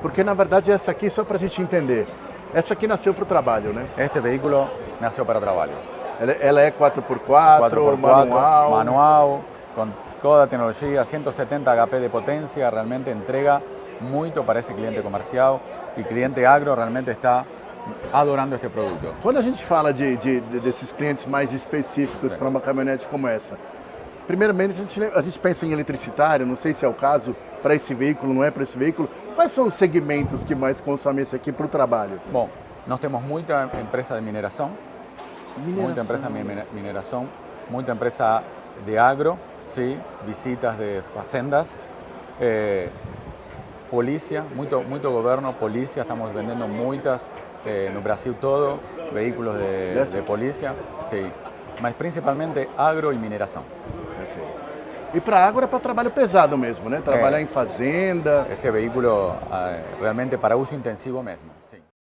Porque na verdade essa aqui, só para a gente entender, essa aqui nasceu para o trabalho, né? Este vehículo nació para trabajo. Ela é 4x4, 4x4, manual. manual, con toda a tecnología, 170 HP de potencia, realmente entrega muito para esse cliente comercial e cliente agro realmente está adorando este produto. Quando a gente fala desses clientes mais específicos para uma caminhonete como essa, primeiramente a gente pensa em eletricitário, não sei se é o caso para esse veículo, não é para esse veículo. Quais são os segmentos que mais consomem esse aqui para o trabalho? Bom, nós temos muita empresa de mineração, muita empresa de mineração, muita empresa de agro, sim, visitas de fazendas, polícia, muito governo, polícia, estamos vendendo muitas no Brasil todo, veículos de polícia, sim, mas principalmente agro e mineração. Perfeito. E para agro é para trabalho pesado mesmo, né? Trabalhar em fazenda. Este veículo realmente para uso intensivo mesmo.